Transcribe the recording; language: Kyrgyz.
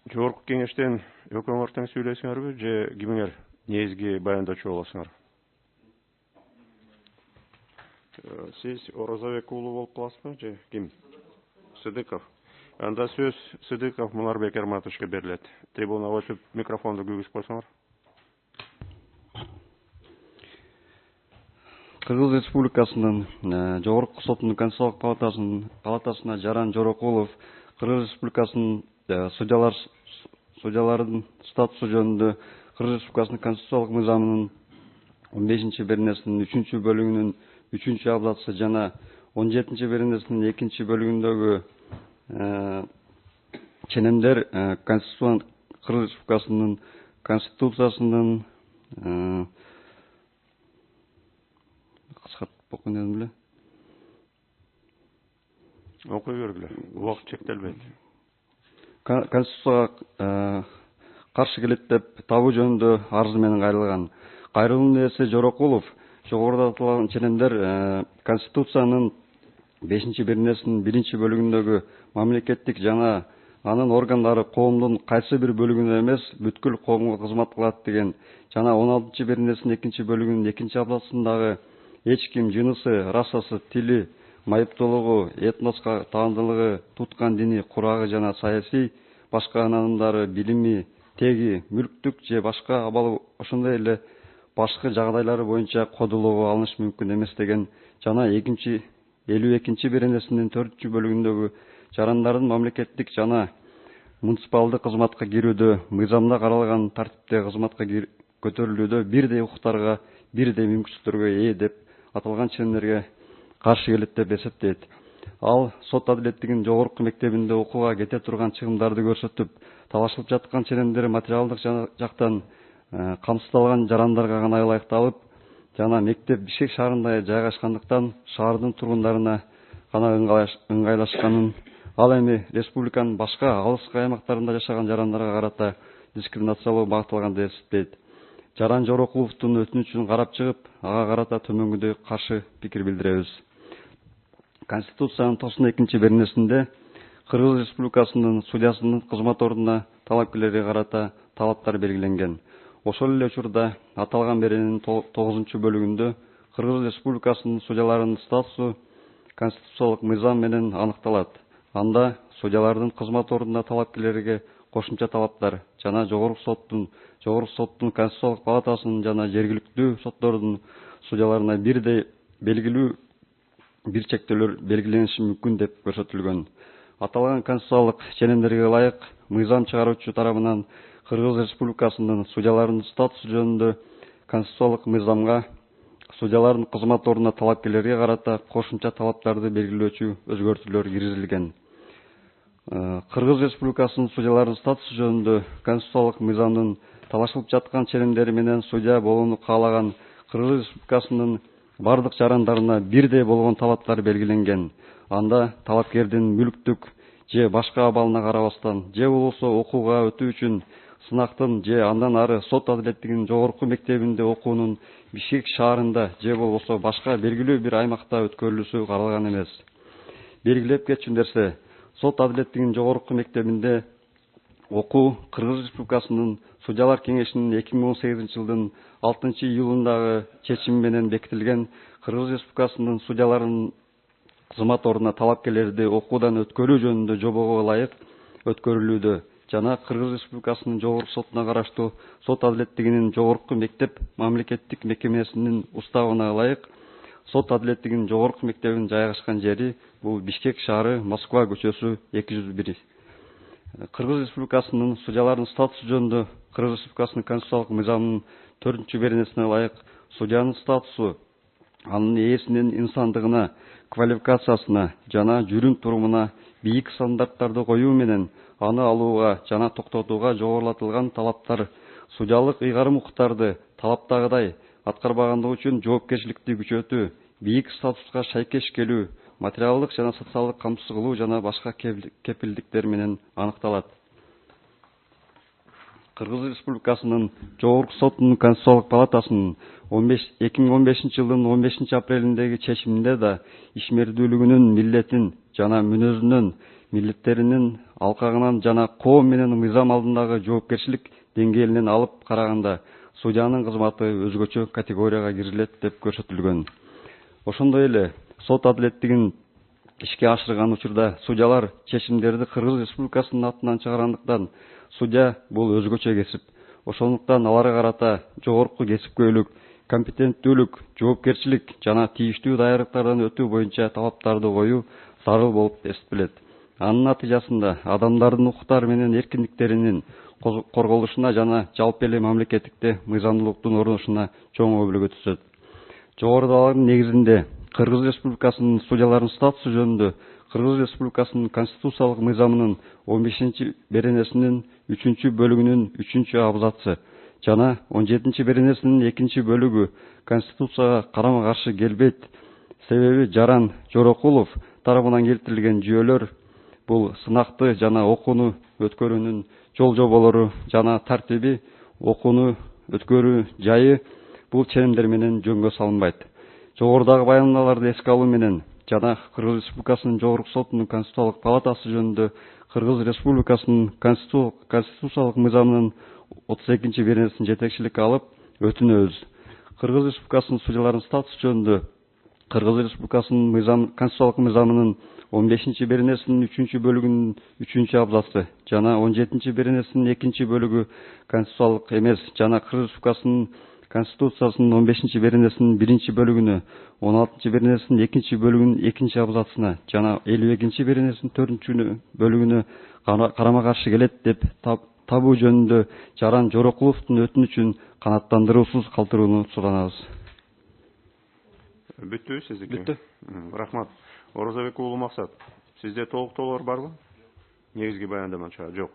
Жогорку кеңештен өкмөң тең сүйлөйсүңөрбү же кимиңер негизги баяндоочу болосуңар? Сиз Орозабек уулу болуп каласызбы же ким? Сыдыков. Анда сөз Сыдыков Мунарбек Эрматовичке берилет. Трибунага өтүп микрофонду күйгүзүп койсоңор. Кыргыз Республикасынын Жогорку сотунун Конституциялык палатасына Жаран Жорокулов Кыргыз Республикасынын судьялардын статусу жөнүндө Кыргыз Республикасынын Конституциялык мыйзамынын 15-беренесинин 3-бөлүгүнүн 3-абзацы жана 17-беренесинин 2-бөлүгүндөгү ченемдер Кыргыз Республикасынын Конституциясынын Окуй бергиле. Убакыт чектелбейт. Конституцияга каршы келет деп табуу жөнүндө арызы менен кайрылган. Кайрылуунун ээси Жорокулов жогоруда аталган ченемдер Конституциянын 5-беренесинин 1-бөлүгүндөгү мамлекеттик жана анын органдары коомдун кайсы бир бөлүгүнө эмес, бүткүл коомго кызмат кылат деген жана 16-беренесинин 2-бөлүгүнүн 2-абзацындагы эч ким жынысы, расасы, тили, майыптуулугу, этноско таандылыгы, туткан дини, курагы жана саясий башка наанымдары, билими, теги, мүлктүк же башка абалы ошондой эле башкы жагдайлары боюнча кодолоого алынышы мүмкүн эмес деген жана 52-беренесинин 4-бөлүгүндөгү жарандардын мамлекеттик жана муниципалдык кызматка кирүүдө мыйзамда каралган тартипте кызматка көтөрүлүүдө бирдей укуктарга, бирдей мүмкүнчүлүктөргө ээ деп аталган ченемдерге каршы келет деп эсептейт. Ал сот адилеттигинин жогорку мектебинде окууга кете турган чыгымдарды көрсөтүп, талашылып жаткан ченемдер материалдык жактан камсыздалган жарандарга гана ылайыкталып, жана мектеп Бишкек шаарында жайгашкандыктан шаардын тургундарына гана ыңгайлашканын, ал эми республиканын башка алыскы аймактарында жашаган жарандарга карата дискриминациялоо багытталган деп эсептейт. Жаран Жорокуловдун өтүнүчүн карап чыгып, ага карата төмөнгүдөй каршы пикир билдиребиз. Конституциянын 92-беренесинде Кыргыз Республикасынын судьясынын кызмат ордуна талапкерлерге карата талаптар белгиленген. Ошол эле учурда аталган беренин 9-бөлүгүндө Кыргыз Республикасынын судьяларынын статусу конституциялык мыйзам менен аныкталат. Анда судьялардын кызмат ордуна талапкерлерге кошумча талаптар жана Жогорку соттун Конституциялык палатасынын жана жергиликтүү соттордун судьяларына бирдей белгилүү бир чектөөлөр белгилениши мүмкүн деп көрсөтүлгөн. Аталган конституциялык ченемдерге ылайык мыйзам чыгаруучу тарабынан Кыргыз Республикасынын судьяларынын статусу жөнүндө конституциялык мыйзамга судьялардын кызмат ордуна талапкерлерге карата кошумча талаптарды белгилөөчү өзгөртүүлөр киргизилген. Кыргыз Республикасынын судьяларынын статусу жөнүндө конституциялык мыйзамдын талашылып жаткан ченемдери менен судья болууну каалаган Кыргыз Республикасынын бардык жарандарына бирдей болгон талаптар белгиленген. Анда талапкердин мүлктүк же башка абалына карабастан, же болбосо окууга өтүү үчүн сынактын же андан ары сот адилеттигинин жогорку мектебинде окуунун Бишкек шаарында же болбосо башка белгилүү бир аймакта өткөрүлүүсү каралган эмес. Белгилеп кетчүндерсе, сот адилеттигинин жогорку мектебинде окуу Кыргыз Республикасынын Судьялар кеңешинин 2018-жылдын 6-июлундагы чечими менен бекитилген Кыргыз Республикасынын судьяларынын кызмат ордуна талапкерлерди окуудан өткөрүү жөнүндө жобого ылайык өткөрүлүүдө жана Кыргыз Республикасынын жогорку сотуна караштуу сот адилеттигинин жогорку мектеп мамлекеттик мекемесинин уставына ылайык сот адилеттигинин жогорку мектебинин жайгашкан жери бул Бишкек шаары, Москва көчөсү 201. Кыргыз Республикасынын судьяларынын статусу жөнүндө Кыргыз Республикасынын конституциялык мыйзамынын 4-беренесине ылайык судьянын статусу анын ээсинин инсандыгына, квалификациясына жана жүрүм турумуна бийик стандарттарды коюу менен аны алууга жана токтотууга жогорулатылган талаптар судьялык ыйгарым укуктарды талаптагыдай аткарбагандыгы үчүн жоопкерчиликти күчөтүү, бийик статуска шайкеш келүү, материалдык жана социалдык камсыз кылуу жана башка кепилдиктер менен аныкталат. Кыргыз Республикасынын Жогорку сотунун Конституциялык палатасынын 2015 жылдын 15 апрелиндеги чечиминде да ишмердүүлүгүнүн милдетин жана мүнөзүнөн, милдеттеринин алкагынан жана коом менен мыйзам алдындагы жоопкерчилик деңгээлинен алып караганда судьянын кызматы өзгөчө категорияга кирилет деп көрсөтүлгөн. Ошондой эле сот адилеттигин ишке ашырган учурда судьялар чечимдерди Кыргыз Республикасынын атынан чыгаргандыктан судья бул өзгөчө кесип. Ошондуктан аларга карата жогорку кесипкөйлүк, компетенттүүлүк, жоопкерчилик жана тийиштүү даярдыктардан өтүү боюнча талаптарды коюу зарыл болуп эсептелет. Анын натыйжасында адамдардын укуктары менен эркиндиктеринин корголушуна жана жалпы эле мамлекеттикте мыйзамдуулуктун орношуна чоң өбөлгө түзөт. Жогорудагылардын негизинде Кыргыз Республикасынын судьяларынын статусу жөнүндө Кыргыз Республикасынын конституциялык мыйзамынын 15 беренесинин 3 бөлүгүнүн 3 абзацы жана 17 беренесинин 2 бөлүгү Конституцияга карама-каршы келбейт. Себеби Жаран Жорокулов тарабынан келтирилген жүйөлөр бул сынакты жана окууну өткөрүүнүн жол жоболору жана тартиби, окууну өткөрүү жайы бул ченемдер менен жөнгө салынбайт. Жогорудагы баяндамаларды эске алуу менен жана Кыргыз Республикасынын Жогорку сотунун Конституциялык палатасы жөнүндө Кыргыз Республикасынын конституциялык мыйзамынын 32 беренесин жетекчиликке алып өтүнөбүз. Кыргыз Республикасынын судьяларынын статусу жөнүндө Кыргыз Республикасынын конституциялык мыйзамынын 15 беренесинин 3 бөлүгүнүн 3 абзацы жана 17 беренесинин 2 бөлүгү конституциялык эмес жана Кыргыз Республикасынын Конституциясынын 15 беренесинин 1 бөлүгүнө, 16 беренесинин 2 бөлүгүнүн 2 абзацына жана 52 беренесинин 4 бөлүгүнө карама-каршы келет деп табуу жөнүндө Жаран Жорокуловдун өтүнүчүн канааттандыруусуз калтырууну суранабыз. Бүттү сиздики? Бүттү. Рахмат. Оразабек уулу Максат, сизде толуктоолор барбы? Негизги баяндамачыга жок,